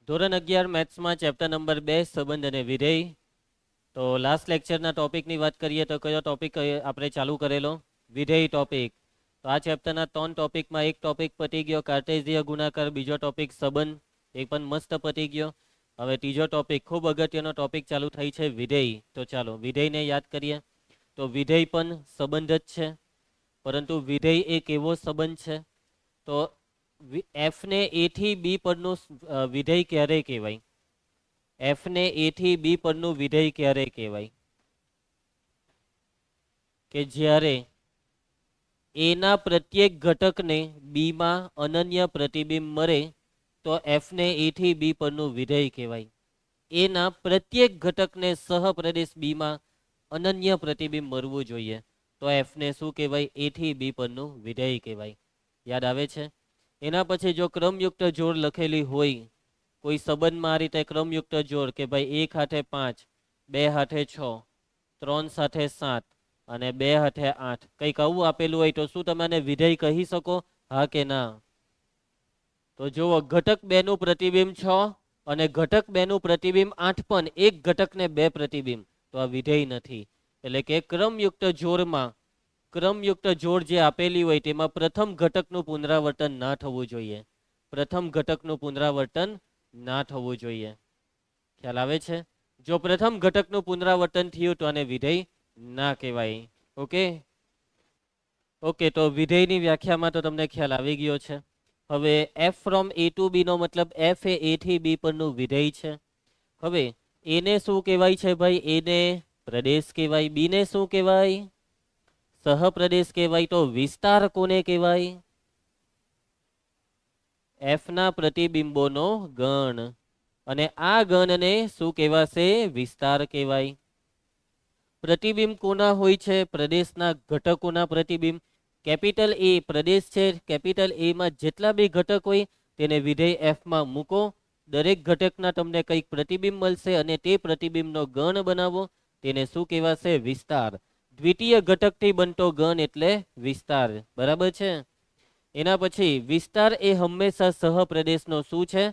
ધોરણ 11 મેથ્સમાં chapter number 2 સંબંધ અને વિધેય. તો લાસ્ટ લેક્ચરના ટોપિકની વાત કરીએ તો કયો ટોપિક આપણે ચાલુ કરેલો? વિધેય ટોપિક. તો આ ચેપ્ટરના 3 ટોપિકમાં એક ટોપિક પતી ગયો કાર્ટેશિય ગુણાકાર, બીજો ટોપિક સંબંધ, એ પણ મસ્ત પતી ગયો. હવે ત્રીજો ટોપિક ખૂબ અગત્યનો ટોપિક ચાલુ થઈ છે, વિધેય. તો ચાલો વિધેયને યાદ કરીએ. તો વિધેય પણ સંબંધ જ છે, પરંતુ વિધેય એક એવો સંબંધ છે. તો એફ ને એ થી બી પરનું વિધેય ક્યારે કહેવાય? એફ ને એ થી બી પરનું વિધેય ક્યારે કહેવાય? કે જ્યારે એના પ્રત્યેક ઘટકને બીમાં અનન્ય પ્રતિબિંબ મળે તો એફ ને એ થી બી પરનું વિધેય કહેવાય. એના પ્રત્યેક ઘટકને સહપ્રદેશ બીમાં અનન્ય પ્રતિબિંબ મળવું જોઈએ તો એફ ને શું કહેવાય? એ થી બી પરનું વિધેય કહેવાય. યાદ આવે છે? એના પછી જો ક્રમયુક્ત જોડ લખેલી હોય કોઈ સંબંધમાં, આ રીતે ક્રમયુક્ત જોડ કે ભાઈ 1 હાથે 5, 2 હાથે 6, 3 સાથે 7 અને 2 હાથે 8, કંઈક આવું આપેલું હોય તો શું તમે આને વિધેય કહી શકો? હા કે ના? તો જુઓ, ઘટક 2 નું પ્રતિબિંબ 6 અને ઘટક 2 નું પ્રતિબિંબ 8, પણ એક ઘટકને 2 પ્રતિબિંબ, તો આ વિધેય નથી. એટલે કે ક્રમયુક્ત જોડમાં ક્રમયુક્ત જોડ જે આપેલી હોય તેમાં પ્રથમ ઘટકનું પુનરાવર્તન ના થવું જોઈએ. પ્રથમ ઘટકનું પુનરાવર્તન ના થવું જોઈએ. ખ્યાલ આવે છે? જો પ્રથમ ઘટકનું પુનરાવર્તન થયું તો આને વિધેય ના કહેવાય. ઓકે ઓકે, તો વિધેયની વ્યાખ્યામાં તો તમને ખ્યાલ આવી ગયો છે. હવે એફ ફ્રોમ એ ટુ બી નો મતલબ એફ એ થી બી પરનું વિધેય છે. હવે એને શું કહેવાય છે ભાઈ? એને પ્રદેશ કહેવાય. બી ને શું કહેવાય? સહપ્રદેશ કહેવાય. તો વિસ્તાર કોને કહેવાય? એફ ના પ્રતિબિંબોનો ગણ. અને આ ગણને શું કહેવાશે? વિસ્તાર કહેવાય. પ્રતિબિંબ કોના હોય છે? પ્રદેશના ઘટકોના પ્રતિબિંબ. કેપિટલ એ પ્રદેશ છે, કેપિટલ એ માં જેટલા બી ઘટક હોય તેને વિધેય એફ માં મૂકો. દરેક ઘટકના તમને કંઈક પ્રતિબિંબ મળશે અને તે પ્રતિબિંબનો ગણ બનાવો, તેને શું કહેવાશે? વિસ્તાર. દ્વિતીય ઘટકથી બનતો ગણ એટલે વિસ્તાર. બરાબર છે? એના પછી વિસ્તાર એ હંમેશા સહપ્રદેશનો શું છે?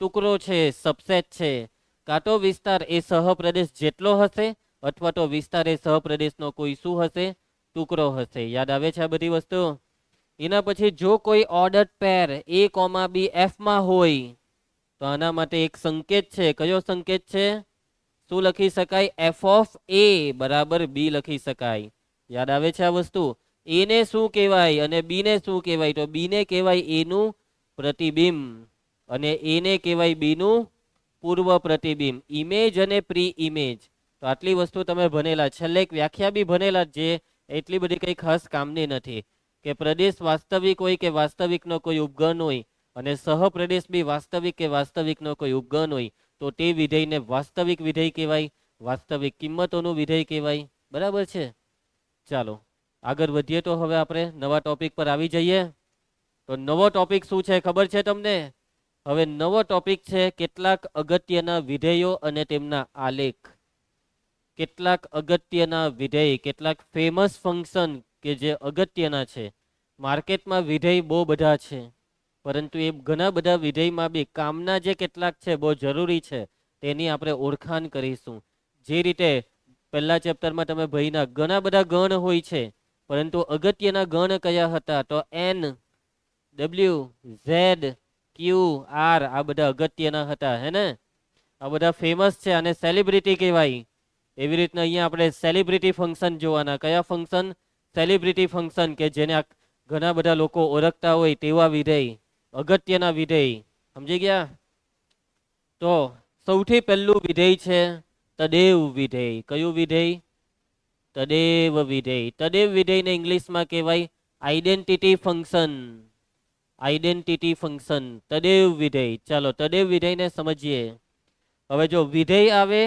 ટુકડો છે, સબસેટ છે. કાં તો વિસ્તાર એ સહપ્રદેશ જેટલો હશે અથવા તો વિસ્તાર એ સહપ્રદેશનો કોઈ શું હશે? ટુકડો હશે. યાદ આવે છે આ બધી વસ્તુ? એના પછી જો કોઈ ઓર્ડર્ડ પેર એ કોમા બી એફ માં હોય તો આના માટે એક સંકેત છે. કયો સંકેત છે? શું લખી શકાય? એફ ઓફ એ બરાબર બી લખી શકાય. યાદ આવે છે આ વસ્તુ? એ ને શું કહેવાય અને બી ને શું કહેવાય? તો બી ને કહેવાય એનું પ્રતિબિંબ અને એ ને કહેવાય બી નું પૂર્વ પ્રતિબિંબ. ઇમેજ અને પ્રી ઇમેજ. તો આટલી વસ્તુ તમે ભણેલા. છેલ્લે એક વ્યાખ્યા બી ભણેલા, જે એટલી બધી કંઈ ખાસ કામની નથી. કે પ્રદેશ વાસ્તવિક હોય કે વાસ્તવિકનો કોઈ ઉપગણ હોય અને સહપ્રદેશ બી વાસ્તવિક કે વાસ્તવિકનો કોઈ ઉપગણ હોય તો તે વિધેયને વાસ્તવિક વિધેય કહેવાય. વાસ્તવિક કિંમતોનું વિધેય કહેવાય. બરાબર છે? ચાલો આગળ વધીએ. તો હવે આપણે નવા ટોપિક પર આવી જઈએ. તો નવો ટોપિક શું છે ખબર છે તમને? હવે નવો ટોપિક છે કેટલાક અગત્યના વિધેયો અને તેમના આલેખ. કેટલાક અગત્યના વિધેય, કેટલાક ફેમસ ફંક્શન કે જે અગત્યના છે. માર્કેટમાં વિધેય બહુ બધા છે, પરંતુ એ ઘણા બધા વિધેયમાં બી કામના જે કેટલાક છે બહુ જરૂરી છે, તેની આપણે ઓળખાણ કરીશું. જે રીતે પહેલા ચેપ્ટરમાં તમે ભણ્યા ઘણા બધા ગણ હોય છે, પરંતુ અગત્યના ગણ કયા હતા? તો એન, ડબલ્યુ, ઝેડ, ક્યુ, આર, આ બધા અગત્યના હતા. હે ને? આ બધા ફેમસ છે અને સેલિબ્રિટી કહેવાય. એવી રીતના અહીંયા આપણે સેલિબ્રિટી ફંક્શન જોવાના. કયા ફંક્શન? સેલિબ્રિટી ફંક્શન, કે જેને ઘણા બધા લોકો ઓળખતા હોય તેવા વિધેય, અગત્યના વિધેય. સમજી ગયા? તો સૌથી પહેલું વિધેય છે તદેવ વિધેય. કયું વિધેય? તદેવ વિધેય. તદેવ વિધેયને ઇંગ્લિશમાં કહેવાય આઈડેન્ટિટી ફંક્શન. આઈડેન્ટિટી ફંક્શન, તદેવ વિધેય. ચાલો તદેવ વિધેયને સમજીએ. હવે જો વિધેય આવે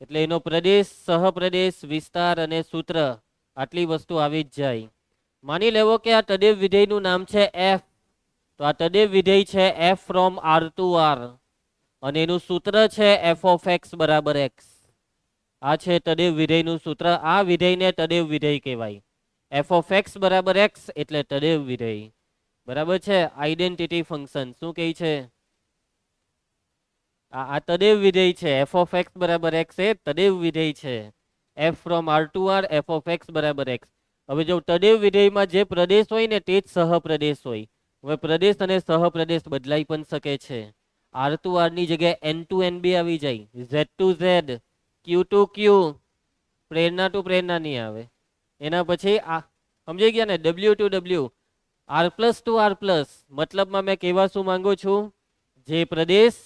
એટલે એનો પ્રદેશ, સહપ્રદેશ, વિસ્તાર અને સૂત્ર, આટલી વસ્તુ આવી જ જાય. માની લેવો કે આ તદેવ વિધેયનું નામ છે એફ. તો આ તદેવ વિધેય છે F from R to R અને એનું સૂત્ર છે એફ ઓફ એક્સ બરાબર એક્સ. આ છે તદેવ વિધેયનું સૂત્ર. આ વિધેયને તદેવ વિધેય કહેવાય. એફ ઓફ એક્સ બરાબર એક્સ એટલે તદેવ વિધેય. બરાબર છે? Identity function. શું કહે છે? આ તદેવ વિધેય છે. એફ ઓફ એક્સ બરાબર એક્સ એ તદેવ વિધેય છે. F from R to R F of X બરાબર એક્સ. હવે જો તદેવ વિધેયમાં જે પ્રદેશ હોય ને તે જ સહપ્રદેશ હોય. હવે પ્રદેશ અને સહપ્રદેશ બદલાઈ પણ શકે છે. આર ટુ આર ની જગ્યાએ એન ટુ એન બી આવી જાય, Z to Z, Q to Q, Prerana to પ્રેરણા નહીં આવે. એના પછી આ સમજાઈ ગયા ને, W to W, R plus to R plus. મતલબમાં મેં કહેવા શું માંગુ છું, જે પ્રદેશ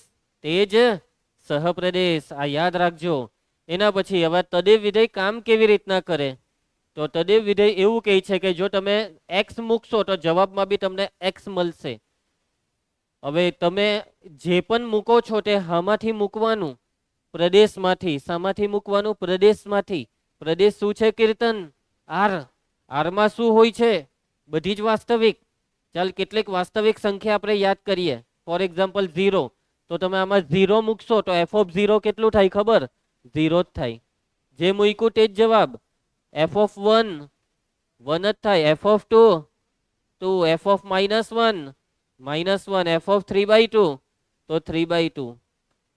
તે જ સહપ્રદેશ, આ યાદ રાખજો. એના પછી હવે તદેવ વિધેય કામ કેવી રીતના કરે, તો તદેવ વિધેય એવું કહે છે કે જો તમે એક્સ મૂકશો તો જવાબમાં બી તમને એક્સ મળશે. હવે તમે જે પણ મૂકો છો તે હામાંથી મૂકવાનું, પ્રદેશમાંથી. શામાંથી મૂકવાનું? પ્રદેશમાંથી. પ્રદેશ શું છે કીર્તન? આર. આરમાં શું હોય છે? બધી જ વાસ્તવિક. ચાલ કેટલીક વાસ્તવિક સંખ્યા આપણે યાદ કરીએ. For example 0. તો તમે આમાં 0 મૂકશો તો એફ ઓફ 0 કેટલું થાય ખબર? 0 જ થાય. જે મૂક્યું તે જ જવાબ. એફ ઓફ 1 1 જ થાય. F of 2 2. F of -1 -1. F of 3/2 તો 3/2.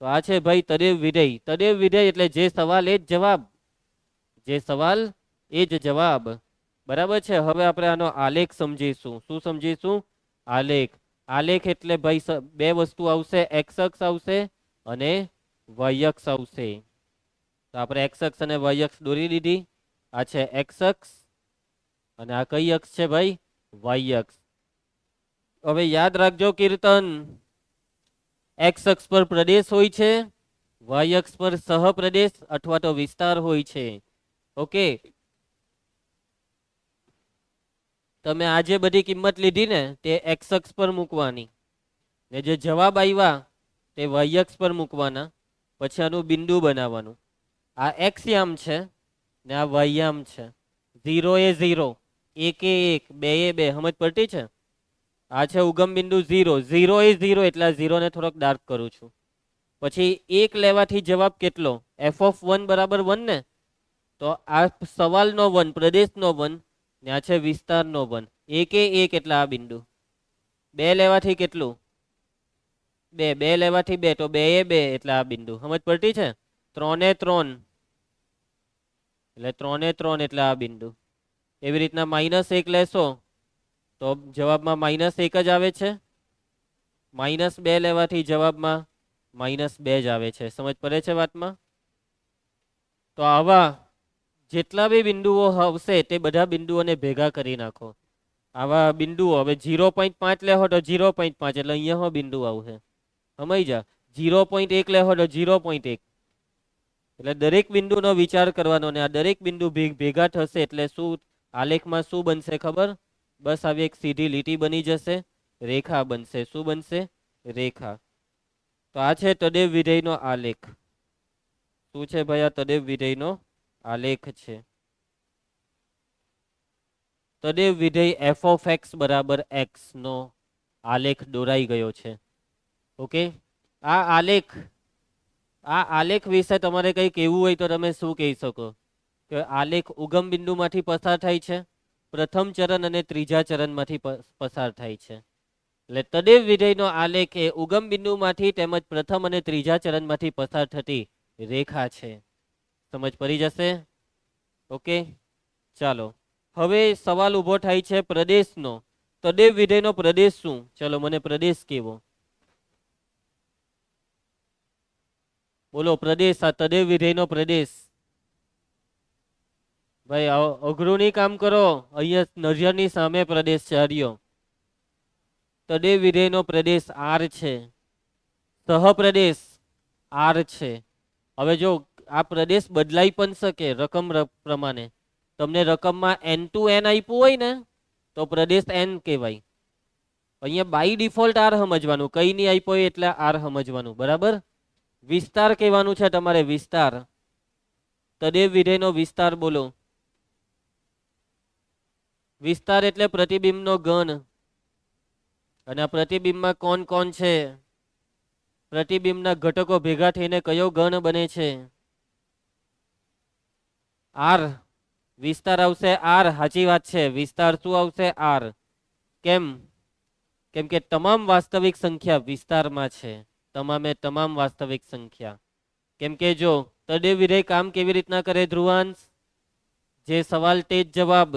તો આ છે ભાઈ તદેવ વિધેય. તદેવ વિધેય એટલે જે સવાલ એ જ જવાબ. જે સવાલ એ જ જવાબ. બરાબર છે. હવે આપણે આનો આલેખ સમજીશું. શું સમજીશું? આલેખ. આલેખ એટલે ભાઈ બે વસ્તુ આવશે, એક્સ અક્ષ આવશે અને વાય અક્ષ આવશે. તો આપણે એક્સ અક્ષ અને વાય અક્ષ દોરી દીધી. આ છે એક્સ અક્ષ અને આ કઈ અક્ષ છે ભાઈ? વાય અક્ષ. હવે યાદ રાખજો કીર્તન, એક્સ અક્ષ પર પ્રદેશ હોય છે, વાય અક્ષ પર સહપ્રદેશ અથવા તો વિસ્તાર હોય છે. ઓકે, તમે આ જે બધી કિંમત લીધી ને તે એક્સ અક્ષ પર મૂકવાની ને જે જવાબ આવ્યા તે વાય અક્ષ પર મૂકવાના. પછી આનું બિંદુ બનાવવાનું. આ એક્સ યામ છે ને આ વાય યામ છે. 0 એ 0, 1 એ 1, 2 એ 2. સમજ પડતી છે? આ છે ઉગમ બિંદુ 0. 0 એ 0 એટલે 0 ને થોડોક ડાર્ક કરું છું. પછી 1 લેવાથી જવાબ કેટલો? એફ ઓફ 1 બરાબર 1 ને? તો આ સવાલનો 1, પ્રદેશનો 1 ને આ છે વિસ્તારનો 1. 1 એ 1 એટલે આ બિંદુ. 2 લેવાથી કેટલું? 2. 2 લેવાથી 2 તો 2 એ 2 એટલે આ બિંદુ. સમજ પડતી છે? 3 એ 3 એટલે 3 એ 3 એટલે આ બિંદુ. એવી રીતના -1 લેશો તો જવાબમાં -1 જ આવે છે. -2 લેવાથી જવાબમાં -2 જ આવે છે. સમજ પડે છે વાતમાં? તો આવા જેટલા બી બિંદુઓ આવશે તે બધા બિંદુઓને ભેગા કરી નાખો. આવા બિંદુઓ હવે 0.5 લેહો તો 0.5 એટલે અહીંયા હો બિંદુ આવશે. સમજ જા. 0.1 લેહો તો 0.1 એટલે દરેક બિંદુનો વિચાર કરવાનો ને આ દરેક બિંદુ ભેગા થશે એટલે શું આલેખમાં શું બનશે ખબર? બસ આવી એક સીધી લીટી બની જશે, રેખા બનશે. શું બનશે? રેખા. તો આ છે તદેવ વિધેયનો આલેખ. શું છે ભાઈ? આ તદેવ વિધેયનો આલેખ છે. તદેવ વિધેય એફ ઓફ એક્સ બરાબર એક્સ નો આલેખ દોરાઈ ગયો છે. ઓકે, આ આલેખ વિશે તમારે કંઈ કહેવું હોય તો તમે શું કહી શકો? કે આલેખ ઉગમ બિંદુમાંથી પસાર થાય છે, પ્રથમ ચરણ અને ત્રીજા ચરણમાંથી પસાર થાય છે. એટલે તદેવ વિધેયનો આલેખ એ ઉગમ બિંદુમાંથી તેમજ પ્રથમ અને ત્રીજા ચરણમાંથી પસાર થતી રેખા છે. સમજ પડી જશે? ઓકે, ચાલો. હવે સવાલ ઉભો થાય છે પ્રદેશનો. તદેવ વિધેયનો પ્રદેશ શું? ચલો મને પ્રદેશ કેવો? બોલો પ્રદેશ. આ તદેવ વિધેયનો પ્રદેશ. ભાઈ અઘરું નહીં કામ કરો. અહીંયા નજરની સામે પ્રદેશ છે. હરિયો. તદેવ વિધેયનો પ્રદેશ આર છે. સહપ્રદેશ આર છે. હવે જો આ પ્રદેશ બદલાઈ પણ શકે રકમ પ્રમાણે. તમને રકમમાં n ટુ n આપ્યું હોય ને તો પ્રદેશ n કહેવાય. અહીંયા બાય ડિફોલ્ટ આર સમજવાનું, કઈ નહીં આપ્યો હોય એટલે આર સમજવાનું. બરાબર? વિસ્તાર કહેવાનું છે તમારે. વિસ્તાર. તદેવ વિધેયનો વિસ્તાર બોલો. વિસ્તાર એટલે પ્રતિબિંબનો ગણ. અને આ પ્રતિબિંબમાં કોણ કોણ છે? પ્રતિબિંબના ઘટકો ભેગા થઈને કયો ગણ બને છે? આર. વિસ્તાર આવશે આર. સાચી વાત છે. વિસ્તાર શું આવશે? આર. કેમ? કેમ કે તમામ વાસ્તવિક સંખ્યા વિસ્તારમાં છે. તમામે તમામ વાસ્તવિક સંખ્યા. કેમ કે જો તદેવ વિધેય કામ કેવી રીતના કરે ધ્રુવાંશ, જે સવાલ તે જ જવાબ,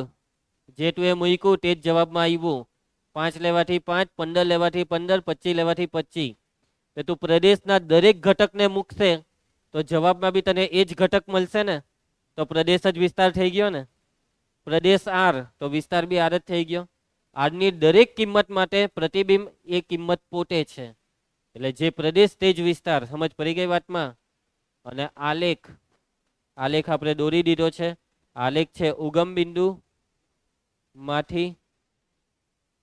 જે તું એ મૂક્યું તે જ જવાબમાં આવ્યું. 5 લેવાથી 5, 15 લેવાથી 15, 25 લેવાથી 25. તો તું પ્રદેશના દરેક ઘટકને મૂકશે તો જવાબમાં બી તને એ જ ઘટક મળશે ને, તો પ્રદેશ જ વિસ્તાર થઈ ગયો ને. પ્રદેશ આર તો વિસ્તાર બી આર જ થઈ ગયો. આરની દરેક કિંમત માટે પ્રતિબિંબ એ કિંમત પોતે છે. એટલે જે પ્રદેશ તે જ વિસ્તાર. સમજ પડી ગઈ વાતમાં. અને આલેખ, આલેખ આપણે દોરી દીધો છે. આલેખ છે ઉગમ બિંદુ માંથી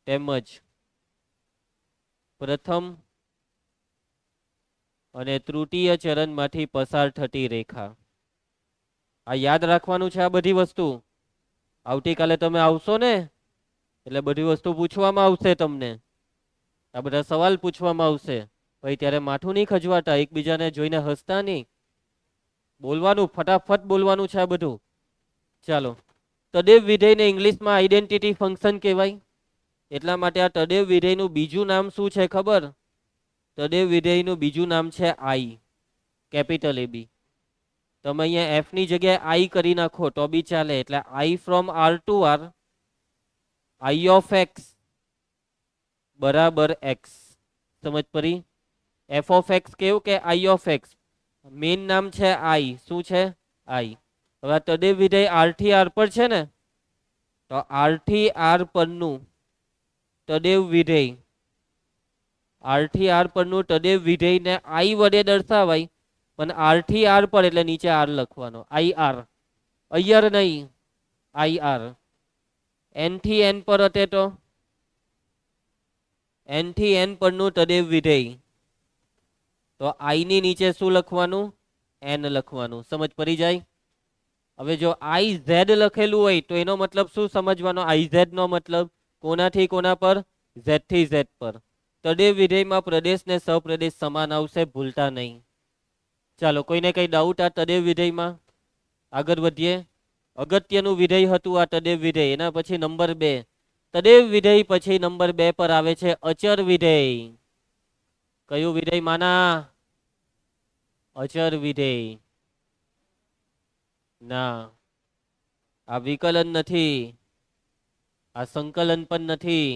તેમજ પ્રથમ અને તૃતીય ચરણમાંથી પસાર થતી રેખા. આ યાદ રાખવાનું છે. આ બધી વસ્તુ આવતીકાલે તમે આવશો ને એટલે બધી વસ્તુ પૂછવામાં આવશે તમને. આ બધા સવાલ પૂછવામાં આવશે. ભાઈ ત્યારે માથું નહીં ખજવાતા, એકબીજાને જોઈને હસતા નહીં, બોલવાનું, ફટાફટ બોલવાનું છે આ બધું. ચાલો, તદેવ વિધેયને ઇંગ્લિશમાં આઈડેન્ટિટી ફંક્શન કહેવાય. એટલા માટે આ તદેવ વિધેયનું બીજું નામ શું છે ખબર? તદેવ વિધેયનું બીજું નામ છે આઈ, કેપિટલ AB. તમે અહીંયા એફ ની જગ્યાએ આઈ કરી નાખો તો બી ચાલે. એટલે I from R to R, I of X બરાબર એક્સ. સમજ પડી? એફ ઓફ એક્સ કેવું કે આઈ ઓફ એક્સ. મેઇન નામ છે આઈ. શું છે? આઈ. હવે આ તદેવ વિધેય આર થી આર પર છે ને, તો આર થી આર પરનું તદેવ વિધેય, આર થી આર પરનું તદેવ વિધેયને આઈ વડે દર્શાવાય. પણ આર થી આર પર એટલે નીચે આર લખવાનો, આઈ આર. અયર નહીં, આઈ આર. એન થી એન પર હતે તો એન થી એન પરનું તદેવ વિધેય, તો આઈ ની નીચે શું લખવાનું? એન લખવાનું. સમજ પડી જાય? હવે જો આઈ ઝેડ લખેલું હોય તો એનો મતલબ શું સમજવાનો? આઈ ઝેડ નો મતલબ કોનાથી કોના પર? ઝેડ થી ઝેડ પર. તદેવ વિધેયમાં પ્રદેશ ને સપ્રદેશ સમાન આવશે, ભૂલતા નહીં. ચાલો, કોઈને કઈ ડાઉટ આ તદેવ વિધેયમાં? આગળ વધીએ. અગત્યનું વિધેય હતું આ તદેવ વિધેય. એના પછી નંબર 2. તદેવ વિધેય પછી નંબર 2 પર આવે છે અચર વિધેય. કયું વિધેય માના? અચર વિધેય. ના, આ વિકલન નથી, આ સંકલન પણ નથી.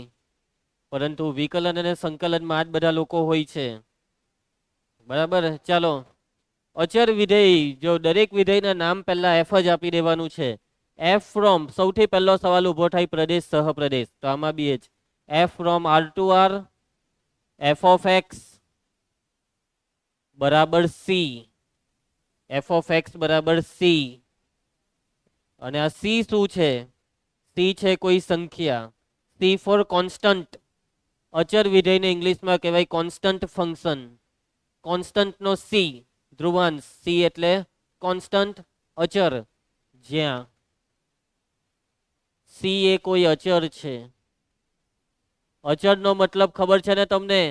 પરંતુ વિકલન અને સંકલનમાં આ જ બધા લોકો હોય છે. બરાબર. ચાલો, અચર વિધેય. જો દરેક વિધેયના નામ પહેલા એફ જ આપી દેવાનું છે. એફ ફ્રોમ, સૌથી પહેલો સવાલ ઉભો થાય પ્રદેશ સહપ્રદેશ, તો આમાં બી જ F from R to R, F of X બરાબર સી. એફ ઓફ એક્સ બરાબર સી. અને આ સી શું છે? સી છે કોઈ સંખ્યા. C for constant. અચર વિધેયને ઇંગ્લિશમાં કહેવાય કોન્સ્ટન્ટ ફંક્શન. કોન્સ્ટન્ટ નો સી, ધ્રુવાંશ. સી એટલે કોન્સ્ટન્ટ, અચર. જ્યાં સી એ કોઈ અચર છે. અચરનો મતલબ ખબર છે ને તમને?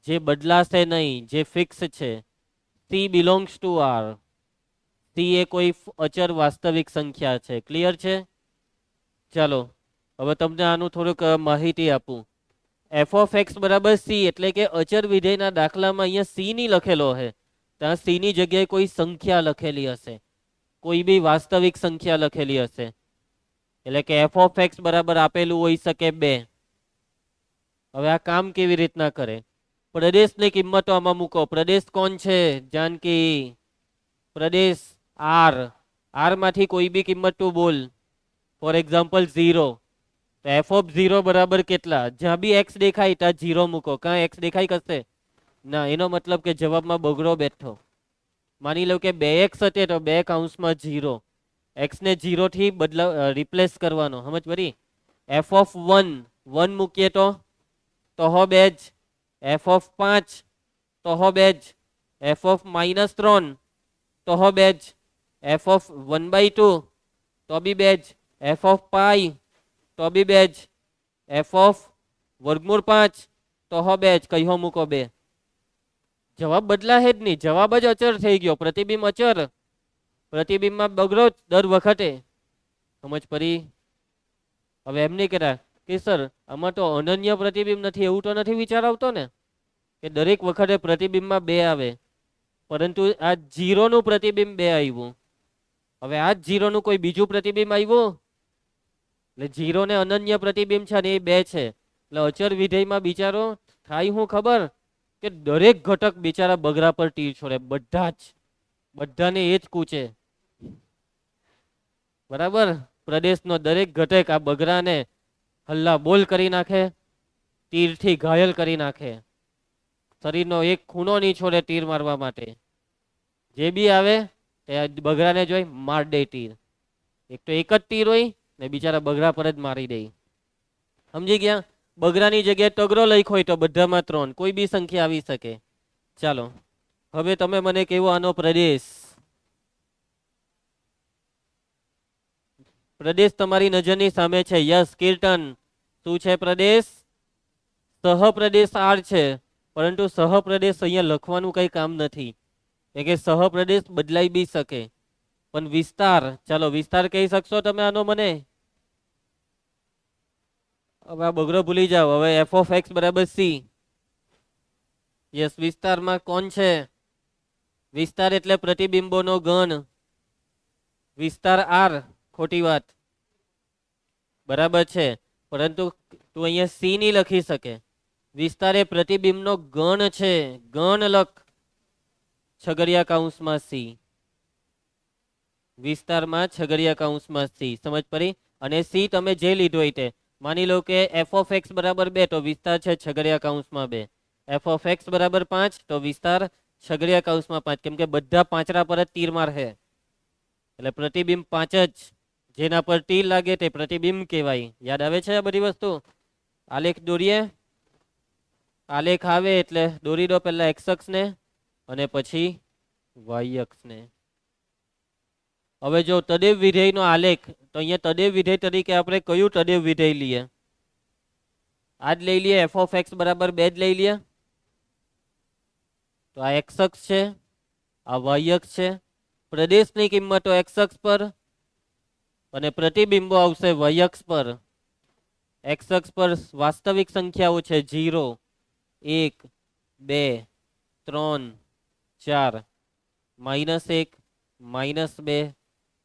જે બદલાશે નહીં, જે ફિક્સ છે. C belongs to R. C એ કોઈ અચર વાસ્તવિક સંખ્યા છે. ક્લિયર છે? ચાલો, હવે તમને આનું થોડુંક માહિતી આપું. એફ ઓફ એક્સ બરાબર સી એટલે કે અચર વિધેયના દાખલામાં અહીંયા સી ની લખેલો હશે, ત્યાં સી ની જગ્યાએ કોઈ સંખ્યા લખેલી હશે, કોઈ બી વાસ્તવિક સંખ્યા લખેલી હશે. એટલે કે એફ ઓફ એક્સ બરાબર આપેલું હોઈ શકે 2. હવે આ કામ કેવી રીતના કરે? પ્રદેશની કિંમતો આમાં મૂકો. પ્રદેશ કોણ છે? જાનકી. પ્રદેશ આર. આર માંથી કોઈ બી કિંમત તું બોલ. For example 0. તો એફ ઓફ 0 બરાબર કેટલા? જ્યાં બી એક્સ દેખાય ત્યાં 0 મૂકો. કાં એક્સ દેખાય કરશે? ના. એનો મતલબ કે જવાબમાં બગડો બેઠો. માની લો કે 2x હતે તો 2 કૌંસમાં 0. એક્સ ને 0 થી રિપ્લેસ કરવાનો. સમજ પડી? એફ ઓફ 1, 1 મૂકીએ તો હો 2 જ. એફ ઓફ 5 તો હો 2 જ. એફ ઓફ -3 તો હો 2 જ. એફ ઓફ 1/2 તો બી 2 જ. એફ ઓફ પાઈ તો બી 2 જ. એફ ઓફ વર્ગમૂળ 5 તો હો 2 જ. કઈ હો મૂકો 2. જવાબ બદલાશે જ નહીં. જવાબ જ અચર થઈ ગયો. પ્રતિબિંબ અચર. પ્રતિબિંબમાં બગડો દર વખતે. સમજ પડી? હવે એમ નહીં કહેતા કે સર આમાં તો અનન્ય પ્રતિબિંબ નથી, એવું તો નથી વિચાર આવતો ને? કે દરેક વખતે પ્રતિબિંબમાં 2 આવે, પરંતુ આ જીરોનું પ્રતિબિંબ 2 આવ્યું. હવે આ જ જીરોનું કોઈ બીજું પ્રતિબિંબ આવ્યું, એટલે જીરો ને અનન્ય પ્રતિબિંબ છે અને એ 2 છે. એટલે અચર વિધેયમાં બિચારો થાય હું ખબર, કે દરેક ઘટક બિચારા બગડા પર તીર છોડે, બધાને એ જ કૂચે. બરાબર, પ્રદેશનો દરેક ઘટક આ બગડાને હલ્લા બોલ કરી નાખે, તીરથી ઘાયલ કરી નાખે. શરીરનો એક ખૂણો નહીં છોડે તીર મારવા માટે. જે બી આવે એ બગડાને જોઈ માર દે તીર. એક તો એક જ તીર હોય ને બિચારા બગડા પર જ મારી દે. સમજી ગયા? બગડાની જગ્યાએ તગડો લખ્યો હોય તો બધામાં 3, કોઈ બી સંખ્યા આવી શકે. ચાલો હવે તમે મને કેવો આનો પ્રદેશ. પ્રદેશ તમારી નજરની સામે છે. યસ કીર્તન, શું છે પ્રદેશ? સહપ્રદેશ આર છે, પરંતુ સહપ્રદેશ અહીંયા લખવાનું કઈ કામ નથી, કે સહપ્રદેશ બદલાઈ બી શકે. પણ વિસ્તાર, ચાલો વિસ્તાર કહી શકશો તમે આનો મને? હવે આ બગડો ભૂલી જાઓ. હવે એફ ઓફ એક્સ બરાબર સી. યસ, વિસ્તારમાં કોણ છે? વિસ્તાર એટલે પ્રતિબિંબોનો ગણ. વિસ્તાર આર, ખોટી વાત. બરાબર છે, પરંતુ તું અહીંયા સી નહીં લખી શકે. વિસ્તાર એ પ્રતિબિંબનો ગણ છે. ગણ લખ, છગડિયા કૌંસમાં સી. વિસ્તારમાં છગડિયા કૌંસમાં સી. સમજ પડી? અને સી તમે જે લીધો હોય તે, માની લો કે એફ ઓફ એક્સ બરાબર 2 તો વિસ્તાર છે છગડિયા કૌંસમાં 2. એફ ઓફ એક્સ બરાબર 5 તો વિસ્તાર છગડિયા કૌંસમાં 5, કેમ કે બધા પાંચરા પર જ તીર મારશે. એટલે પ્રતિબિંબ 5 જ, જેના પર તીર લાગે તે પ્રતિબિંબ કહેવાય. યાદ આવે છે આ બધી વસ્તુ? આલેખ દોરીએ. આલેખ આવે એટલે દોરી દો પહેલા એક્સ અક્ષને અને પછી વાય અક્ષને. હવે જો તદેવ વિધેયનો આલેખ, તો અહીંયા તદેવ વિધેય તરીકે આપણે કયું તદેવ વિધેય લઈએ? આ જ લઈ લઈએ, એફ ઓફ એક્સ બરાબર 2 જ લઈ લઈએ. તો આ એક્સ અક્ષ છે, આ વાય અક્ષ છે. પ્રદેશની કિંમતો એક્સ અક્ષ પર અને પ્રતિબિંબો આવશે વાય અક્ષ પર. એક્સ અક્ષ પર વાસ્તવિક સંખ્યાઓ છે 0, 1, 2, 3, 4, -1, -2,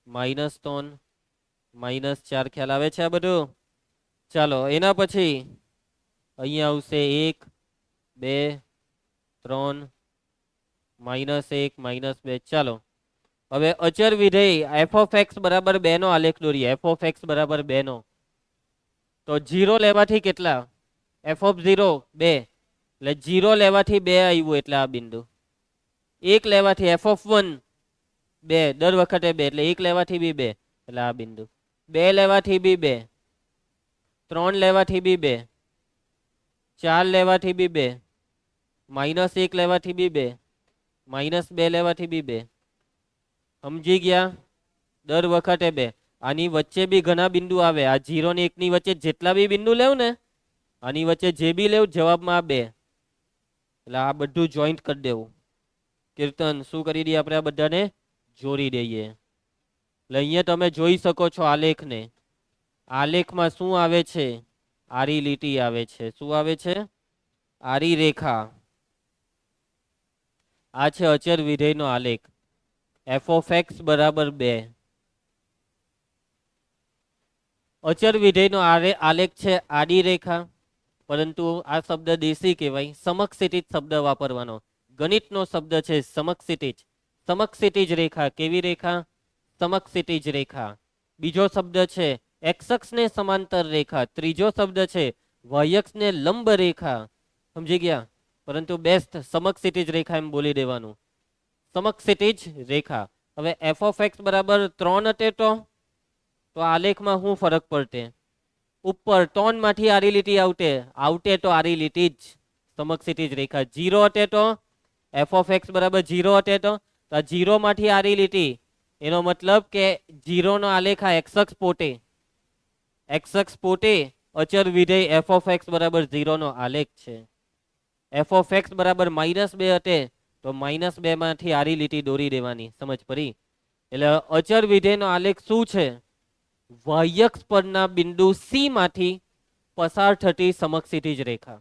-3, -4. ખ્યાલ આવે છે આ બધું? ચાલો એના પછી અહીંયા આવશે 1, 2, 3, -1, -2. ચાલો હવે અચર વિધેય એફ ઓફ એક્સ બરાબર 2 નો આલેખ દોરીએ. એફ ઓફ એક્સ બરાબર 2 નો, તો 0 લેવાથી કેટલા? એફ ઓફ 0 2, એટલે 0 લેવાથી 2 આવ્યું એટલે આ બિંદુ. 1 લેવાથી એફ ઓફ 1 2, દર વખતે 2 એટલે 1 લેવાથી બી 2 એટલે આ બિંદુ. 2 લેવાથી બી 2, 3 લેવાથી બી 2, 4 લેવાથી બી 2, -1 લેવાથી બી 2, -2 લેવાથી બી 2. સમજી ગયા? દર વખતે 2. આની વચ્ચે બી ઘણા બિંદુ આવે. આ 0 ને 1 ની વચ્ચે જેટલા બી બિંદુ લેવ ને, આની વચ્ચે જે બી લેવ જવાબમાં 2. એટલે આ બધું જોઈન્ટ કરી દેવું. કીર્તન, શું કરી દઈએ આપણે? આ બધાને જોડી દઈએ. એટલે અહીંયા તમે જોઈ શકો છો આલેખને. આલેખમાં શું આવે છે? આરી લીટી આવે છે. શું આવે છે? આરી રેખા. આ છે અચર વિધેયનો આલેખ. એફ ઓફ એક્સ બરાબર 2. અચર વિધેયનો આલેખ છે આડી રેખા, પરંતુ આ શબ્દ દેશી કહેવાય. સમક્ષિતિજ શબ્દ વાપરવાનો. ગણિતનો શબ્દ છે સમક્ષિતિજ. સમક્ષિતિજ રેખા. કેવી રેખા? સમક્ષિતિજ રેખા. બીજો શબ્દ છે એક્સ અક્ષને સમાંતર રેખા. ત્રીજો શબ્દ છે વાય અક્ષને લંબ રેખા. સમજી ગયા? પરંતુ બેસ્ટ સમક્ષિતિજ રેખા એમ બોલી દેવાનું. સમક્ષિતિજ રેખા. હવે એફ ઓફ એક્સ બરાબર 3 હતે તો આલેખમાં શું ફરક પડતે? ઉપર 3 માંથી આરી લીટી આવતે તો આરી લીટી જ સમક્ષિતિજ રેખા. 0 હતે તો એફ ઓફ એક્સ બરાબર 0 હતે તો આ 0 માંથી આરી લીટી, એનો મતલબ કે 0 નો આલેખ આ એક્સ અક્ષ પોતે. એક્સ અક્ષ પોતે અચર વિધેય એફ ઓફ એક્સ બરાબર 0 નો આલેખ છે. એફ ઓફ એક્સ બરાબર -2 હતે તો -2 માંથી આરી લીટી દોરી દેવાની. સમજ પડી? એટલે અચર વિધેયનો આલેખ શું છે? વાય અક્ષ પરના બિંદુ સી માંથી પસાર થતી સમક્ષિતિજ રેખા.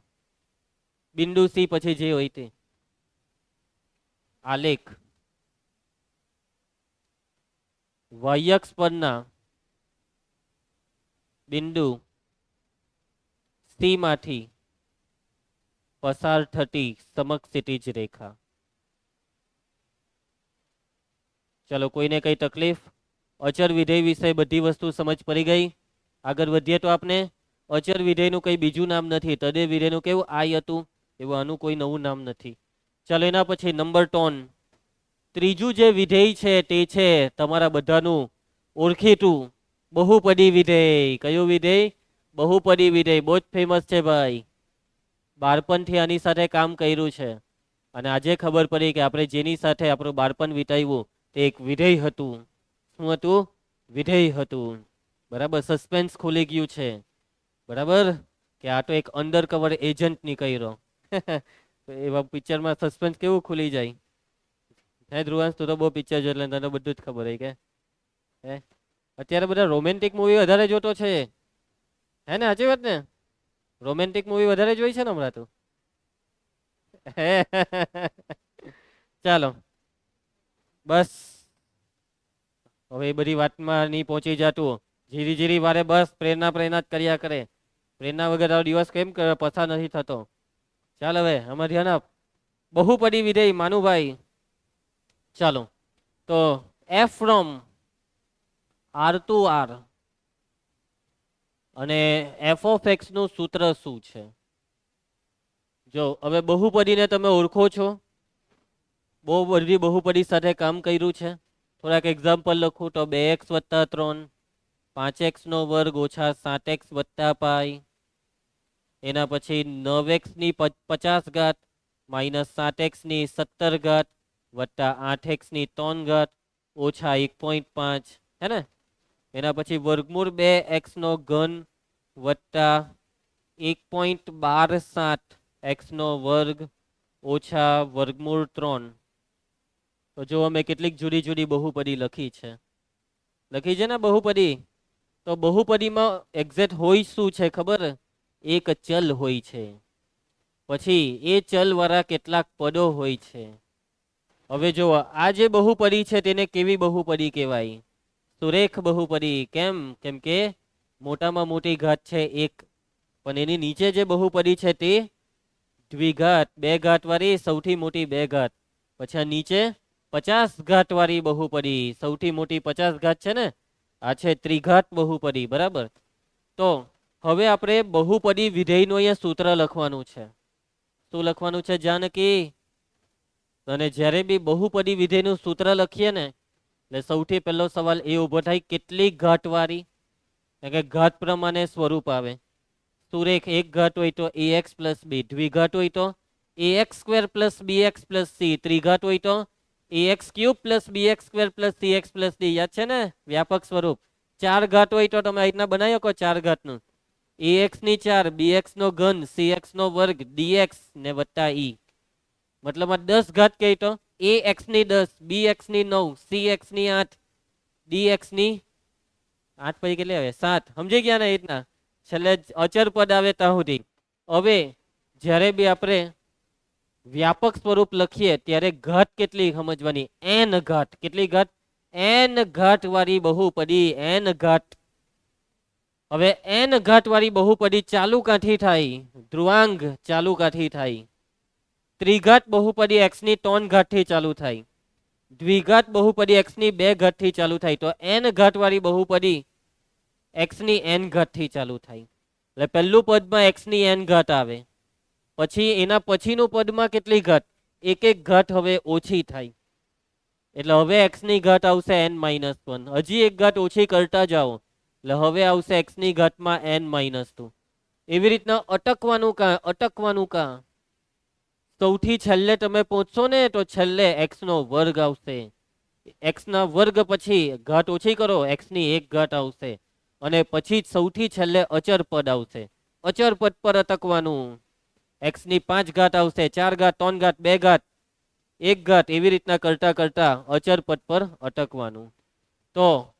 બિંદુ સી પછી જે હોય તે આલેખ વાયક્ષ પરના બિંદુ સી માંથી પસાર થતી સમક્ષિતિજ રેખા. ચલો કોઈને કઈ તકલીફ? અચર વિધેય વિશે બધી વસ્તુ સમજ પડી ગઈ? આગળ વધીએ તો આપણે અચર વિધેયનું કઈ બીજું નામ નથી. તદે વિધેયનું કેવું આય હતું એવું આનું કોઈ નવું નામ નથી. ચાલો એના પછી નંબર 3 ત્રીજું જે વિધેય છે તે છે તમારા બધાનું ઓળખીતું બહુપદી વિધેય. કયું વિધેય? બહુપદી વિધેય. બહુ જ ફેમસ છે ભાઈ. બાળપણથી આની સાથે કામ કર્યું છે અને આજે ખબર પડી કે આપણે જેની સાથે આપણું બાળપણ વિતાવ્યું તે એક વિધેય હતું. શું હતું? વિધેય હતું. બરાબર, સસ્પેન્સ ખુલી ગયું છે. બરાબર કે આ તો એક અંડર કવર એજન્ટ નીકળ્યો. એવા પિક્ચરમાં સસ્પેન્સ કેવું ખુલી જાય. હે ધ્રુવાંશ, તું તો બહુ પિક્ચર જો એટલે તને બધું જ ખબર હોય કે હે. અત્યારે બધા રોમેન્ટિક મૂવી વધારે જોતો છે હે ને? સાચી વાત ને? રોમેન્ટિક મૂવી વધારે જોઈ છે ને હમણાં તું? ચાલો બસ હવે એ બધી વાતમાં નહીં પહોંચી જતું. જીરી જીરી વારે બસ પ્રેરણા પ્રેરણા જ કર્યા કરે. પ્રેરણા વગર આ દિવસ કેમ પસાર નથી થતો. ચાલ હવે આમાં ધ્યાન આપ. બહુપદી વિધેય માનુભાઈ. ચાલો તો F from R to R અને એફ ઓફ એક્સ નું સૂત્ર શું છે? જો હવે બહુપદીને તમે ઓળખો છો, બહુ બધી બહુપદી સાથે કામ કર્યું છે. થોડાક એક્ઝામ્પલ લખું તો 2x + 3 5x² - 7x + પાઈ. એના પછી 9x ની 50 ઘાત -7x ની 70 ઘાત +8x ની 3 ઘાત -1.5 હે ને? એના પછી વર્ગમૂળ 2x³ +1.127x² -વર્ગમૂળ 3. તો જો અમે કેટલીક જુદી જુદી બહુપદી લખી છે. લખી છે ને બહુપદી? તો બહુપદીમાં એક્ઝેક્ટ હોય શું છે ખબર? એક ચલ હોય છે. પછી એ ચલ વાળા કેટલાક પદો હોય છે. હવે જો આ જે બહુપદી છે તેને કેવી બહુપદી કહેવાય? સુરેખ બહુપદી. કેમ? કેમ કે મોટામાં મોટી ઘાત છે 1, પણ એની નીચે જે બહુપદી છે તે દ્વિઘાત 2 ઘાત વાળી સૌથી મોટી 2 ઘાત. પછી આ નીચે 50 ઘાત વાળી બહુપદી, સૌથી મોટી 50 ઘાત છે ને? આ છે ત્રિઘાત બહુપદી. બરાબર. તો હવે આપણે બહુપદી વિધેયનું અહીંયા સૂત્ર લખવાનું છે. શું લખવાનું છે જાનકી? અને જ્યારે બી બહુપદી વિધેયનું સૂત્ર લખીએ ને એટલે સૌથી પહેલો સવાલ એ ઉભો થાય, કેટલી ઘાતવાળી? કે ઘાત પ્રમાણે સ્વરૂપ આવે. સુરેખ એક ઘાત હોય તો ax + b, દ્વિઘાત હોય તો ax² + bx + c, ત્રિઘાત હોય તો ax³ + bx² + cx + d. યાદ છે ને? વ્યાપક સ્વરૂપ. 4 ઘાત હોય તો તમે આ રીતના બનાવી શકો 4 ઘાતનું. ax ની 4, bx3, cx² dx ને +e. મતલબ આ 10 ઘાત કહી તો ax ની 10, bx ની 9, cx ની 8, dx ની 8 પછી કેટલી આવે? 7. સમજી ગયા ને? એ રીતના છેલ્લે અચર પદ આવે ત્યાં સુધી. હવે જ્યારે બી આપણે વ્યાપક સ્વરૂપ લખીએ ત્યારે ઘાત કેટલી સમજવાની? n ઘાત. કેટલી ઘાત? n ઘાત વાળી બહુપદી. n ઘાત. હવે n ઘાત વાળી બહુપદી ચાલુ કાંથી થાય? ધ્રુવાંગ ચાલુ કાંથી થાય? ત્રિઘાત બહુપદી x ની 3 ઘાત થી ચાલુ થાય. દ્વિઘાત બહુપદી x ની 2 ઘાત થી ચાલુ થાય. તો n ઘાત વાળી બહુપદી x ની n ઘાત થી ચાલુ થાય. એટલે પહેલું પદમાં x ની n ઘાત આવે. પછી એના પછીનું પદમાં કેટલી ઘાત? એક એક ઘાત હવે ઓછી થાય. એટલે હવે x ની ઘાત આવશે n-1. હજી એક ઘાત ઓછી કરતા જાઓ એટલે હવે આવશે x ની ઘાતમાં n-2. એવી રીતના અટકવાનું કાં? અટકવાનું કાં? સૌથી છેલ્લે તમે પહોંચશો ને તો છેલ્લે x² આવશે. x² પછી ઘાત ઓછી કરો, x ની 1 ઘાત આવશે અને પછી સૌથી છેલ્લે અચર પદ આવશે. અચર પદ પર અટકવાનું. x ની 5 ઘાત આવશે, 4 ઘાત, 3 ઘાત, 2 ઘાત, 1 ઘાત. એવી રીતના કરતા કરતા અચર પદ પર અટકવાનું. તો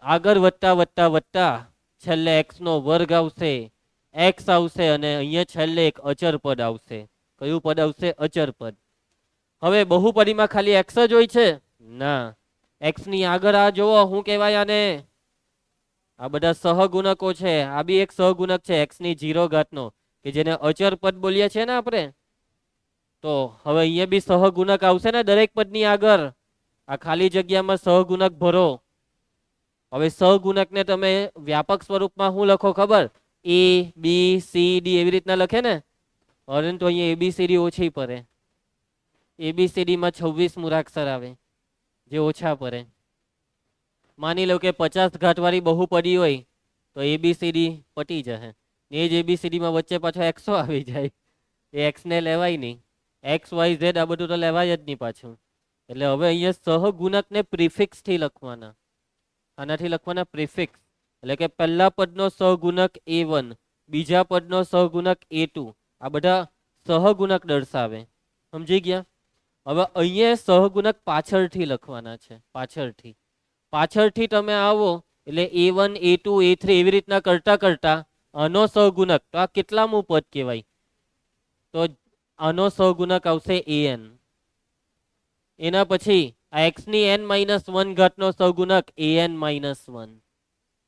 આગળ વધતા વધતા વધતા છેલ્લે x² આવશે, x આવશે અને અહીંયા છેલ્લે એક અચર પદ આવશે. કયું પદ આવશે? અચર પદ. હવે બહુપદીમાં ખાલી એક્સ જ હોય છે? ના, એક્સ ની આગળ આ જોવો શું કહેવાય આને? આ બધા સહગુણકો છે. આ બી એક સહગુણક છે એક્સ ની 0 ઘાતનો, કે જેને અચર પદ બોલીએ છીએ ને આપણે. તો હવે અહીંયા બી સહગુણક આવશે ને દરેક પદની આગળ. આ ખાલી જગ્યામાં સહગુણક ભરો. હવે સહગુણકને તમે વ્યાપક સ્વરૂપમાં શું લખો ખબર? એ બી સી ડી એવી રીતના લખે ને, પરંતુ અહીંયા એબીસીડી ઓછી પડે. એબીસીડી માં 26 મૂળાક્ષર આવે, જે ઓછા પડે. માની લો કે 50 ઘાતવાળી બહુપદી હોય તો એબીસીડી પટી જશે. એ જ એબીસીડી માં વચ્ચે પાછો એક્સો આવી જાય, એ એક્સ ને લેવાય નહીં. એક્સ વાય ઝેડ આ બધું તો લેવાય જ નહીં પાછું. એટલે હવે અહીંયા સહગુણકને પ્રિફિક્સ થી લખવાના. આનાથી લખવાના પ્રિફિક્સ. એટલે કે પહેલા પદનો સહગુણક A1, બીજા પદનો સહગુણક A2, આ બધા સહગુણક દર્શાવે. સમજી ગયા? હવે અહીંયા સહગુણક પાછળથી લખવાના છે. પાછળથી તમે આવો એટલે A1 A2 A3 એવી રીતના કરતા કરતા આનો સહગુણક, તો આ કેટલામું પદ કહેવાય? તો આનો સહગુણક આવશે AN. એના પછી આ x ની n-1 ઘાતનો સહગુણક AN-1.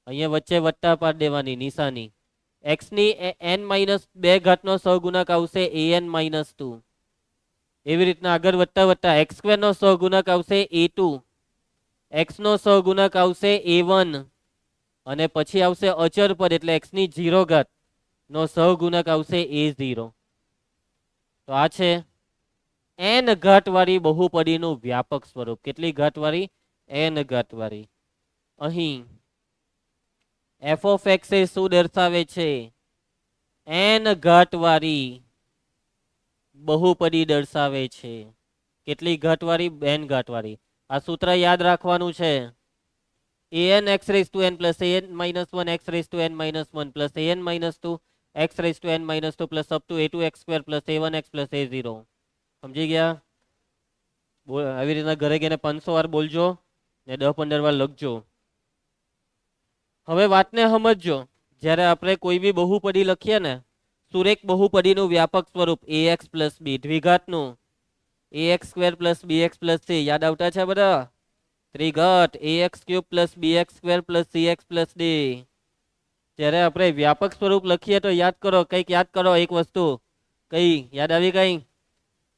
અહીંયા વચ્ચે વત્તા પાડ દેવાની નિશાની. x ની n-2 ઘાતનો સહગુણક આવશે AN-2. એવી રીતના આગળ વધતા વધતા x² નો સહગુણક આવશે A2, x નો સહગુણક આવશે A1, અને પછી આવશે અચર પદ એટલે x ની 0 ઘાત નો સહગુણક આવશે A0. તો આ છે n ઘાતવાળી બહુપદીનું વ્યાપક સ્વરૂપ. કેટલી ઘાતવાળી? n ઘાતવાળી. અહીં f ઓફ x એ શું દર્શાવે છે? n ઘાતવાળી બહુપદી દર્શાવે છે. કેટલી ઘાતવાળી? n ઘાતવાળી. આ સૂત્ર યાદ રાખવાનું છે. an x raised to n plus an minus 1 x raised to n minus 1 plus an minus 2 x raised to n minus 2 plus up to a2 x square plus a1x plus a0. સમજી ગયા? આવી રીતના ઘરે ગઈને 500 વાર બોલજો ને 10-15 વાર લખજો. હવે વાતને સમજજો. જ્યારે આપણે કોઈ બી બહુપદી લખીએ ને, સુરેખ બહુપદીનું વ્યાપક સ્વરૂપ ax plus b, દ્વિઘાતનું ax square plus bx plus c. યાદ આવતા છે બધા? ત્રિઘાત ax cube plus bx square plus cx plus d. જ્યારે આપણે વ્યાપક સ્વરૂપ લખીએ તો યાદ કરો, કંઈક યાદ કરો એક વસ્તુ. કઈ યાદ આવી? કઈ?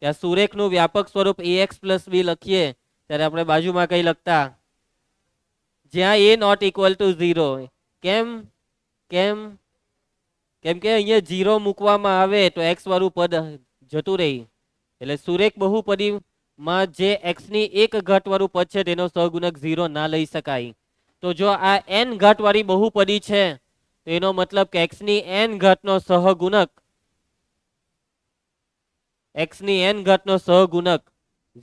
ત્યાં સુરેખનું વ્યાપક સ્વરૂપ ax plus b લખીએ ત્યારે આપણે બાજુમાં કઈ લખતા? જ્યાં a નોટ ઇક્વલ ટુ 0. કેમ? કેમ કે અહીંયા 0 મૂકવામાં આવે તો x વાળું પદ જતું રહી. એટલે સુરેખ બહુપદીમાં જે x ની 1 ઘાત વાળું પદ છે તેનો સહગુણક 0 ના લઈ શકાય. તો જો આ n ઘાત વાળી બહુપદી છે તો એનો મતલબ કે x ની n ઘાતનો સહગુણક, x ની n ઘાતનો સહગુણક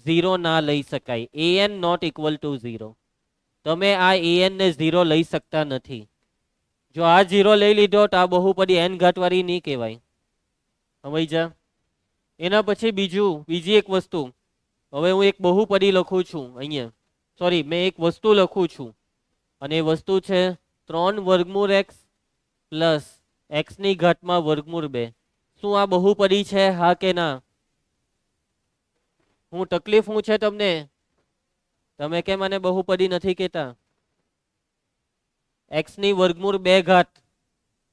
0 ના લઈ શકાય. an not equal to 0. તમે આ an ને 0 લઈ શકતા નથી. જો આ 0 લઈ લીધો તો આ બહુપદી n ઘાતવાળી નહીં કહેવાય. સમજ્યા? એના પછી બીજી એક વસ્તુ. હવે હું એક બહુપદી લખું છું અહીંયા, સોરી મેં એક વસ્તુ લખું છું, અને એ વસ્તુ છે 3 વર્ગમૂળ x પ્લસ x ની ઘાતમાં વર્ગમૂળ 2. શું આ બહુપદી છે? હા કે ના? હું તકલીફ હું છે તમને? તમે કેમ આને બહુપદી નથી કહેતા? x ની વર્ગમૂળ 2 ઘાત,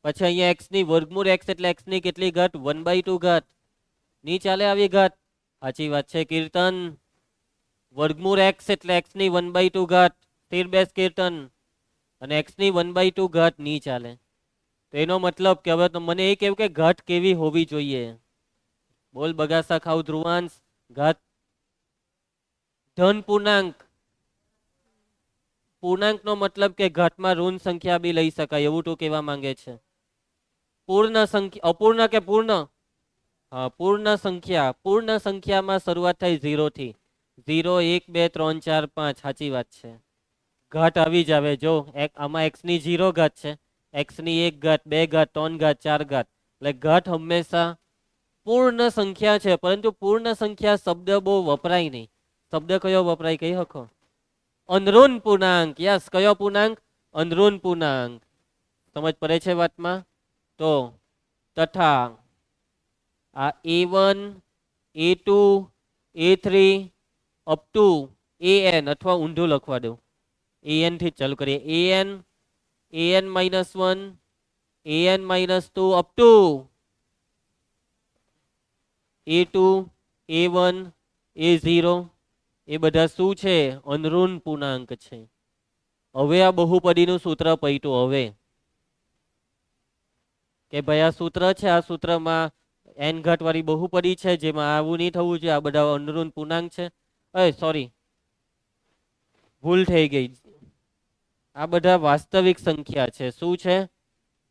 પછી અહીંયા x ની વર્ગમૂળ x એટલે x ની કેટલી ઘાત? 1/2 ઘાત. ની ચાલે આવી ઘાત? સાચી વાત છે કીર્તન. વર્ગમૂળ x એટલે x ની 1/2 ઘાત, સ્થિર બેસ કીર્તન. અને x ની 1/2 ઘાત ની ચાલે. તો એનો મતલબ કે હવે મને એ કહેવું કે ઘાત કેવી હોવી જોઈએ? બોલ બગાસા ખાવ ધ્રુવાંશ. ઘાત ધન પૂર્ણાંક. પૂર્ણાંક નો મતલબ કે ઘાતમાં ઋણ સંખ્યા બી લઈ શકાય, એવું તો કહેવા માંગે છે. પૂર્ણ સંખ્યા, અપૂર્ણ કે પૂર્ણ? હા, પૂર્ણ સંખ્યા. પૂર્ણ સંખ્યામાં શરૂઆત થાય 0 થી. 0 1 2 3 4 5. સાચી વાત છે. ઘાત આવી જ આવે. જો આમાં x ની 0 ઘાત છે, x ની 1 ઘાત 2 ઘાત 3 ઘાત 4 ઘાત. એટલે ઘાત હંમેશા પૂર્ણ સંખ્યા છે. પરંતુ પૂર્ણ સંખ્યા શબ્દ બહુ વપરાય નહીં. શબ્દ કયો વપરાય કહી શકો? અનઋણ પૂર્ણાંક. યસ, કયો પૂર્ણાંક? અનઋણ પૂર્ણાંક. સમજ પડે છે વાતમાં? તો તથા આ A1 A2 A3 up to AN, અથવા ઊંધું લખવા દઉં, AN થી ચાલુ કરીએ. AN -1 AN -2 up to A2 A1 A0, એ બધા શું છે? અનઋણ પૂર્ણાંક છે. હવે આ બહુપદીનું સૂત્ર પૈતું. હવે કે ભાઈ આ સૂત્ર છે, આ સૂત્રમાં n ઘાત વાળી બહુપદી છે, જેમાં આવું નહીં થવું જોઈએ. આ બધા અનઋણ પૂર્ણાંક છે. સોરી, ભૂલ થઈ ગઈ. આ બધા વાસ્તવિક સંખ્યા છે. શું છે?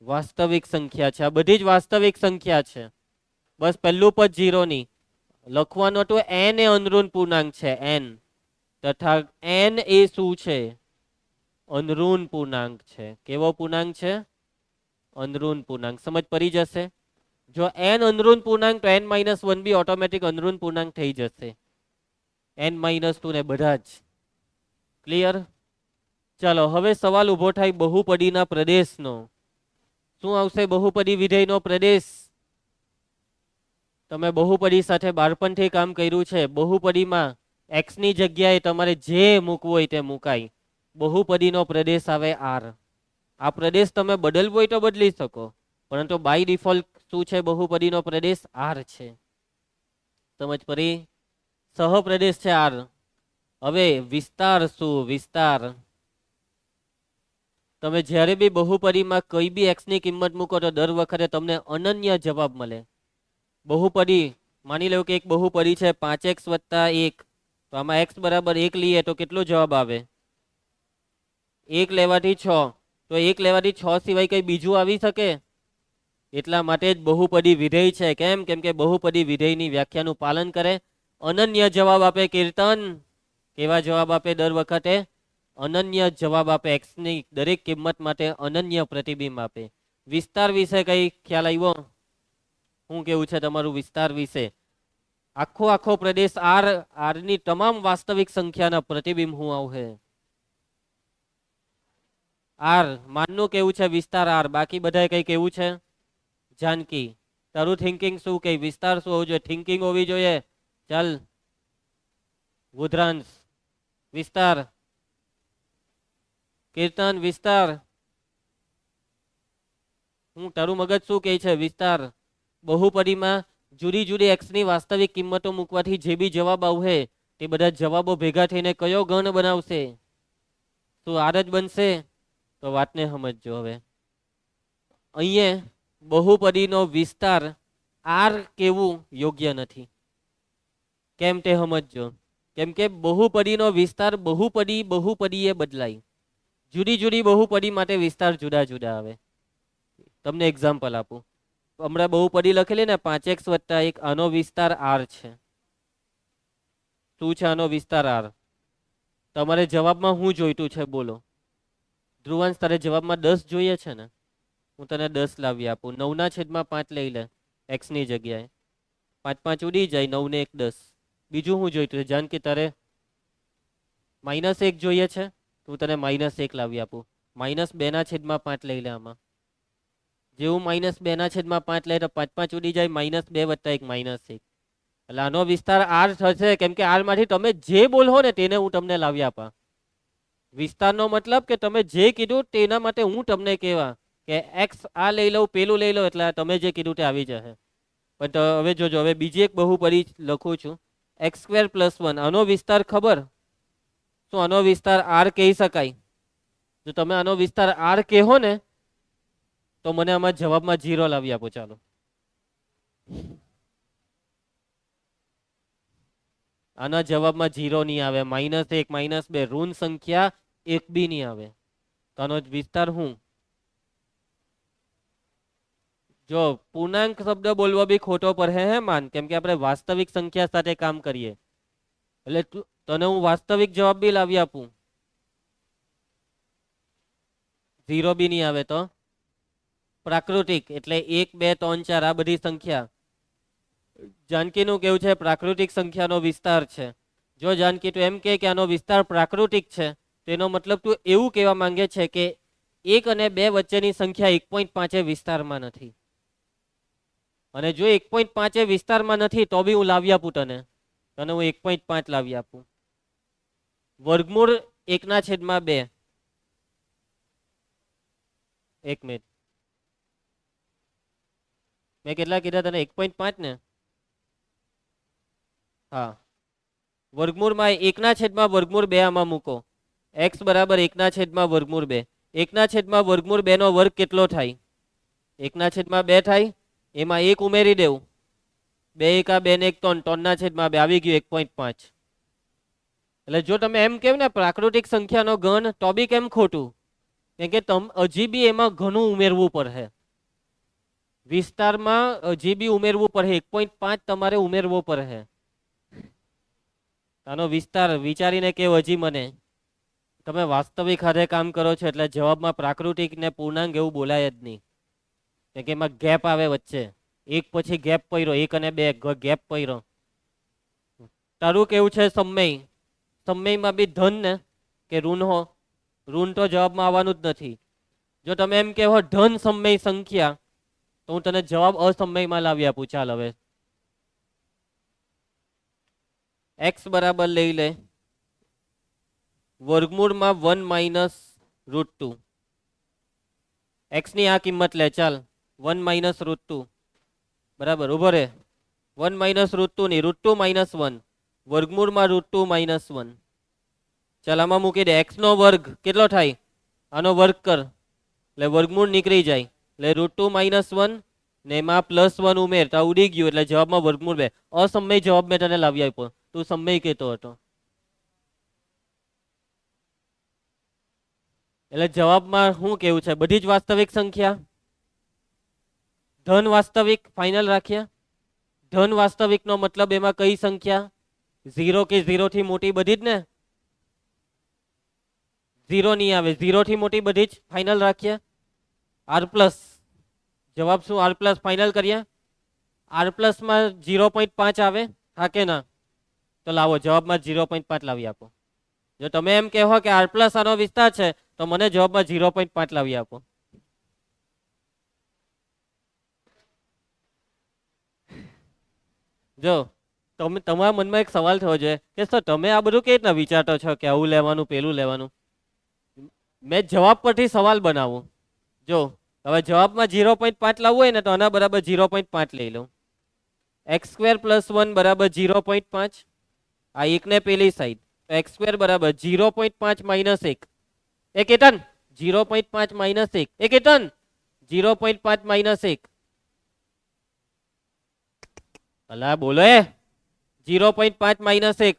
વાસ્તવિક સંખ્યા છે. આ બધી જ વાસ્તવિક સંખ્યા છે. બસ પહેલું પદ 0 ની લખવાનું હતું. n એ અનઋણ પૂર્ણાંક છે. n તથા n એ શું છે? અનઋણ પૂર્ણાંક છે. કેવો પૂર્ણાંક છે? અનઋણ પૂર્ણાંક. સમજ પડી જશે. જો n અનઋણ પૂર્ણાંક તો n -1 બી ઓટોમેટિક અનઋણ પૂર્ણાંક થઈ જશે. n -2 ને બધા જ. ક્લિયર? ચાલો, હવે સવાલ ઉભો થાય બહુપદીના પ્રદેશનો. શું આવશે? બહુપદી વિધેયનો પ્રદેશ. તમે બહુપદી સાથે બાળપણથી કામ કર્યું છે. બહુપદીમાં x ની જગ્યાએ તમારે જે મૂકવું હોય તે મુકાય. બહુપદીનો પ્રદેશ આવે R. આ પ્રદેશ તમે બદલવો હોય તો બદલી શકો, પરંતુ બાય ડિફોલ્ટ શું છે? બહુપદીનો પ્રદેશ R છે. સમજ પડી? સહપ્રદેશ છે R. હવે વિસ્તાર શું? વિસ્તાર. તમે જ્યારે બી બહુપદીમાં કઈ બી x ની કિંમત મૂકો તો દર વખતે તમને અનન્ય જવાબ મળે. બહુપદી માની લો કે એક બહુપદી છે 5x + 1, તો આમાં x બરાબર 1 લઈએ તો કેટલો જવાબ આવે? 1 લેવાથી 6. તો 1 લેવાથી 6 સિવાય કઈ બીજું આવી શકે? એટલા માટે જ બહુપદી વિધેય છે. કેમ? કેમ કે બહુપદી વિધેયની વ્યાખ્યાનું પાલન કરે, અનન્ય જવાબ આપે. કીર્તન કેવા જવાબ આપે? દર વખતે અનન્ય જવાબ આપે. x ની દરેક કિંમત માટે અનન્ય પ્રતિબિંબ આપે. વિસ્તાર વિશે કઈ ખ્યાલ આવ્યો? શું કેવું છે તમારું વિસ્તાર વિશે? આખો પ્રદેશ R ની તમામ વાસ્તવિક સંખ્યાના પ્રતિબિંબ શું આવશે? R. માનનું કેવું છે? વિસ્તાર R. બાકી બધા કઈ કેવું છે? જાનકી, તારું થિંકિંગ શું કે વિસ્તાર શું હોવું જોઈએ? થિંકિંગ હોવી જોઈએ. ચાલ રુદ્રાંશ, વિસ્તાર. કીર્તન, વિસ્તાર. હું તારું મગજ શું કહે છે? વિસ્તાર. બહુપદીમાં જુદી જુદી x ની વાસ્તવિક કિંમતો મૂકવાથી જે બી જવાબ આવશે તે બધા જવાબો ભેગા થઈને કયો ગણ બનાવશે? શું R જ બનશે? તો વાતને સમજજો. હવે અહીંયા બહુપદીનો વિસ્તાર R કેવું યોગ્ય નથી. કેમ તે સમજજો. કેમ કે બહુપદીનો વિસ્તાર બહુપદીએ બદલાય. જુદી જુદી બહુપદી માટે વિસ્તાર જુદા જુદા આવે. તમને એક્ઝામ્પલ આપું. હમણાં બહુપદી લખેલી ને 5x + 1, આનો વિસ્તાર R છે. શું છે આનો વિસ્તાર? R. તમારે જવાબમાં શું જોઈતું છે? બોલો. ધ્રુવાંશ, તારે જવાબમાં 10 જોઈએ છે ને? હું તને 10 લાવી આપું. 9/5 લઈ લે x ની જગ્યાએ. 5 5 ઉડી જાય. 9 ને 1 10. બીજું શું જોઈતું છે? જાન કે તારે -1 જોઈએ છે, હું તને -1 લાવી આપું. -2/5 લઈ લે આમાં. જેવું -2/5 લે તો 5 5 ઉડી જાય. -2 + 1 -1. એટલે આનો વિસ્તાર R થશે. કેમ કે R માંથી તમે જે બોલો ને તેને હું તમને લાવી આપા. વિસ્તારનો મતલબ કે તમે જે કીધું તેના માટે હું તમને કહેવા કે x આ લઈ લઉં, પેલું લઈ લો, એટલે તમે જે કીધું તે આવી જશે. પણ હવે જોજો, હવે બીજી એક બહુપદી લખું છું. x² + 1. આનો વિસ્તાર ખબર? શું આનો વિસ્તાર R કહી શકાય? જો તમે આનો વિસ્તાર R કહો ને તો મને આમાં જવાબમાં 0 લાવી આપો. ચાલો, આના જવાબમાં 0 નહીં આવે. -1 -2 ઋણ સંખ્યા એક બી નહીં આવે. તો આનો વિસ્તાર શું? જો પૂર્ણાંક શબ્દ બોલવા બી ખોટો પડે હે માન, કેમ કે આપણે વાસ્તવિક સંખ્યા સાથે કામ કરીએ. એટલે તને હું વાસ્તવિક જવાબ બી લાવી આપું. 0 બી નહીં આવે. તો પ્રાકૃતિક એટલે 1 2 3 4 આ બધી સંખ્યા. જાનકીનું કેવું છે પ્રાકૃતિક સંખ્યાનો વિસ્તાર છે. જો જાનકી તું એમ કે આનો વિસ્તાર પ્રાકૃતિક છે, તેનો મતલબ તું એવું કહેવા માંગે છે કે 1 અને 2 વચ્ચેની સંખ્યા 1.5 વિસ્તારમાં નથી. અને જો 1.5 એ વિસ્તારમાં નથી તો બી હું લાવી આપું તને તને હું 1.5 લાવી આપું. વર્ગમૂળ 1/2. 1 મિનિટ, મેં કેટલા કીધા તને? 1.5 ને? હા, વર્ગમૂળમાં 1/2 આમાં મૂકો. x બરાબર 1/2. 1/2 નો વર્ગ કેટલો થાય? 1/2 થાય. એમાં 1 ઉમેરી દેવું. 2 એકા 2 ને 1 3, 3/2 આવી ગયું 1.5. એટલે જો તમે એમ કેવ ને પ્રાકૃતિક સંખ્યાનો ઘન તો બી કેમ ખોટું? કેમ કે હજી બી એમાં ઘણું ઉમેરવું પડે. વિસ્તારમાં હજી બી ઉમેરવું પડે. 1.5 તમારે ઉમેરવો પડે. આનો વિસ્તાર વિચારીને કેવ હજી મને. તમે વાસ્તવિક હારે કામ કરો છો એટલે જવાબમાં પ્રાકૃતિક ને પૂર્ણાંક એવું બોલાય જ નહીં. કેમ કે એમાં ગેપ આવે વચ્ચે. એક પછી ગેપ પડ્યો, 1 અને 2 ગેપ પડ્યો. તારું કેવું છે સમય? સમયમાં બી ધન ને કે ઋણ હો? ઋણ તો જવાબમાં આવવાનું જ નથી. જો તમે એમ કહેવો ધન સમય સંખ્યા તો હું તને જવાબ અસમયમાં લાવી આપું. ચાલ હવે x બરાબર લઈ લે વર્ગમૂળમાં 1 - √2. x ની આ કિંમત લે. ચાલ 1 - √2 બરાબર. ઉભો રે. 1 - √2 ની √2 - 1 વર્ગમૂળમાં √2 - 1. ચાલ આમાં મૂકી દે. x નો વર્ગ કેટલો થાય? આનો વર્ગ કર એટલે વર્ગમૂળ નીકળી જાય. એટલે √2 - 1 ને એમાં +1 ઉમેર તો ઉડી ગયું એટલે જવાબમાં વર્ગમૂળ 2. અસમય જવાબ મેં તને લાવી આપ્યો. તું સમય કહેતો હતો. એટલે જવાબમાં શું કેવું છે? બધી જ વાસ્તવિક સંખ્યા ધન વાસ્તવિક ફાઇનલ રાખ્યા. ધન વાસ્તવિક નો મતલબ એમાં કઈ સંખ્યા? 0 કે 0 થી મોટી બધી જ ને? 0 નહીં આવે. 0 થી મોટી બધી જ ફાઇનલ રાખ્યા. આર પ્લસ જવાબ શું? આર પ્લસ ફાઇનલ કર્યા. આર પ્લસ માં 0.5 આવે, હા કે ના? તો લાવો જવાબમાં 0.5 લાવી આપો. જો તમે એમ કહો કે આર પ્લસ આનો વિસ્તાર છે તો મને જવાબમાં 0.5 લાવી આપો. જો તમારા મનમાં એક સવાલ થવો જોઈએ કે સર તમે આ બધું કેવી રીતના વિચારતો છો કે આવું લેવાનું પેલું લેવાનું? મેં જવાબ પરથી સવાલ બનાવું. જો હવે જવાબમાં 0.5 લાવવું હોય ને તો આના બરાબર 0.5 લઈ લઉં. x² + 1 બરાબર 0.5. આ એકને પેલી સાઈડ તો x² બરાબર 0.5 - 1. એ કેતન 0.5 - 1. એ કેતન 0.5 - 1. અલા બોલો એ 0.5 - 1.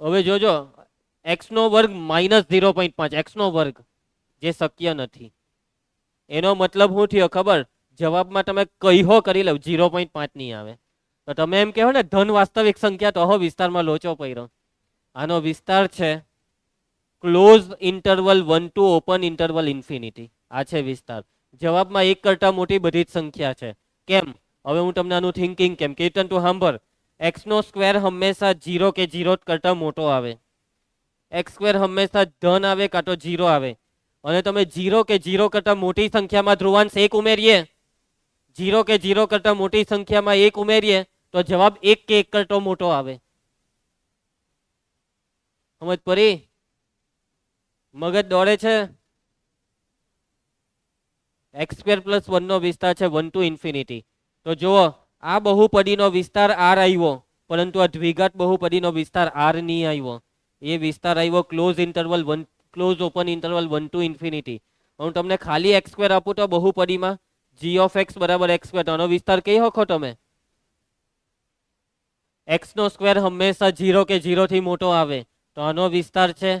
હવે જોજો x નો વર્ગ -0.5 x નો વર્ગ જે શક્ય નથી. એનો મતલબ શું થયો ખબર? જવાબમાં તમે કહો કરી લો 0.5 નહીં આવે. તો તમે એમ કહો ને ધન વાસ્તવિક સંખ્યા તો વિસ્તારમાં લોચો પડ્યો. આનો વિસ્તાર છે close interval 1 to open interval infinity. આ છે વિસ્તાર. જવાબમાં 1 કરતા મોટી બધી જ સંખ્યા છે. કેમ? હવે હું તમને આનું થિંકિંગ કેમ કીર્તન તું સાંભળ. x નો સ્ક્વેર હંમેશા 0 કે 0 કરતા મોટો આવે. x² હંમેશા ધન આવે કાં તો 0 આવે. અને તમે 0 કે 0 કરતા મોટી સંખ્યામાં ધ્રુવાંશ 1 ઉમેરીએ, 0 કે 0 કરતા મોટી સંખ્યામાં 1 ઉમેરીએ તો જવાબ 1 કે 1 કરતો મોટો આવે. સમજ પડી? મગજ દોડે છે? x² + 1 નો વિસ્તાર છે 1 to ઇન્ફિનિટી. તો જુઓ આ બહુપદીનો વિસ્તાર r આવ્યો પરંતુ આ દ્વિઘાત બહુપદીનો વિસ્તાર r નહીં આવ્યો. એ વિસ્તાર આવ્યો close interval 1 close open interval 1 to infinity. હું તમને ખાલી x² આપું તો બહુપદીમાં g of x બરાબર x². આનો વિસ્તાર કઈ હકો તમે? x નો સ્ક્વેર હંમેશા 0 કે 0 થી મોટો આવે તો આનો વિસ્તાર છે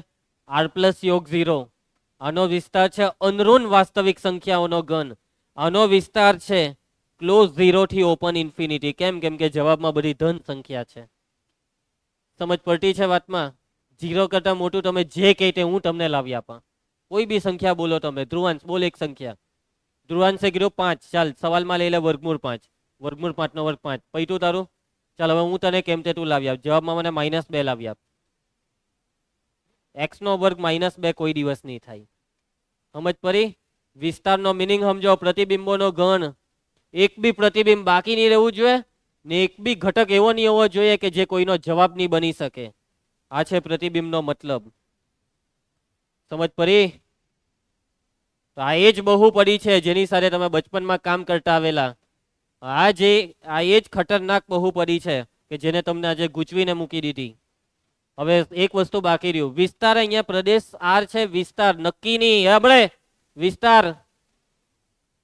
r + યોગ 0. આનો વિસ્તાર છે અનઋણ વાસ્તવિક સંખ્યાઓનો ઘન. આનો વિસ્તાર છે ક્લોઝ 0 થી ઓપન ઇન્ફિનિટી. કેમ? કેમ કે જવાબમાં બધી ધન સંખ્યા છે. સમજ પડતી છે વાતમાં? 0 કરતા મોટું તમે જે કહે તે હું તમને લાવી આપા. કોઈ બી સંખ્યા બોલો તમે. ધ્રુવાંશ બોલ એક સંખ્યા. ધ્રુવાંશે કીધું 5. ચાલ સવાલમાં લઈ લે વર્ગમૂળ 5. વર્ગમૂળ 5 નો વર્ગ 5. પૈતું તારું? ચાલ હવે હું તને કેમ તે તું લાવી આપ. જવાબમાં મને -2 લાવી આપ. x નો વર્ગ -2 કોઈ દિવસ નહીં થાય. સમજ પડી? વિસ્તારનો મિનિંગ સમજો. પ્રતિબિંબોનો ગણ એક બી પ્રતિબિંબ બાકી નહીં રહેવું જોઈએ ને એક બી ઘટક એવો નહીં હોવો જોઈએ કે જે કોઈનો જવાબ નહીં બની શકે. આ છે પ્રતિબિંબનો મતલબ. સમજ પડી? તો આ એ જ બહુપદી છે જેની સાથે તમે બચપનમાં કામ કરતા આવેલા. આ એ જ ખતરનાક બહુપદી છે કે જેને તમને આજે ગૂંચવીને મૂકી દીધી. હવે એક વસ્તુ બાકી રહ્યું, વિસ્તાર. અહીંયા પ્રદેશ આર છે, વિસ્તાર નક્કી નહીં. આપણે વિસ્તાર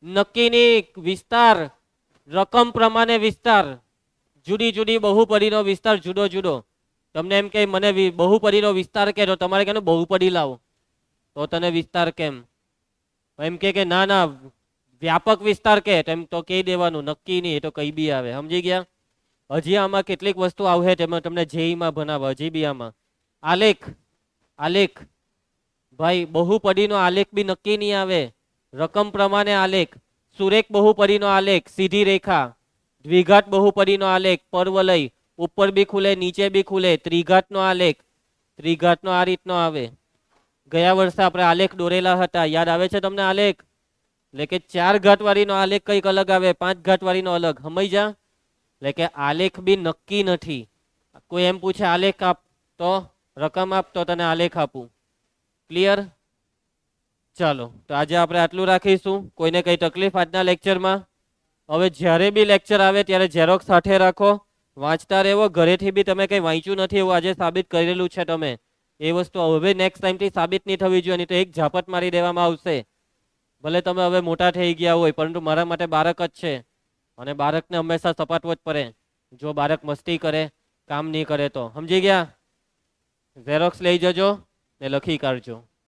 નક્કી નહીં, વિસ્તાર રકમ પ્રમાણે વિસ્તાર. જુદી જુદી બહુપદીનો વિસ્તાર જુદો જુદો. તમને એમ કે મને બહુપદીનો વિસ્તાર કે, તો તમારે કે બહુપદી લાવો, તો તને વિસ્તાર કેમ? એમ કે ના ના વ્યાપક વિસ્તાર કે, તેમ તો કહી દેવાનું નક્કી નહીં, એ તો કઈ બી આવે. સમજી ગયા? હજી આમાં કેટલીક વસ્તુ આવશે તેમાં તમને જેઈમાં ભણાવે. હજી બી આમાં આલેખ, આલેખ ભાઈ બહુપદીનો આલેખ બી નક્કી નહીં આવે. રકમ પ્રમાણે આલેખ, સુરેખ બહુપદીનો આલેખ, સીધી રેખા, દ્વિઘાત બહુપદીનો આલેખ, પરવલય, ઉપર બી ખુલે નીચે બી ખુલે, ત્રિઘાતનો આલેખ. ત્રિઘાતનો આ રીતનો આવે. ગયા વર્ષે આપણે આલેખ દોરેલા હતા, યાદ આવે છે તમને આલેખ? એટલે કે 4 ઘાત વાળીનો આલેખ કઈક અલગ આવે, 5 ઘાત વાળીનો અલગ. સમજ્યા? એટલે કે આલેખ બી નક્કી નથી. કોઈ એમ પૂછે આલેખ આપ, તો રકમ આપ, તો તને આલેખ આપું. ક્લિયર? ચાલો, તો આજે આપણે આટલું રાખીશું. કોઈને કઈ તકલીફ આજના લેક્ચરમાં? હવે જ્યારે બી લેક્ચર આવે ત્યારે ઝેરોક્સ સાથે રાખો, વાંચતા રહેવો. ઘરેથી બી તમે કંઈ વાંચ્યું નથી એવું આજે સાબિત કરેલું છે તમે. એ વસ્તુ હવે નેક્સ્ટ ટાઈમથી સાબિત નહીં થવી જોઈએ, નહીં તો એક ઝાપટ મારી દેવામાં આવશે. ભલે તમે હવે મોટા થઈ ગયા હોય, પરંતુ મારા માટે બાળક જ છે અને બાળકને હંમેશા સપાટવો જ પડે. જો બાળક મસ્તી કરે, કામ નહીં કરે તો. સમજી ગયા? ઝેરોક્સ લઈ જજો ને લખી કાઢજો.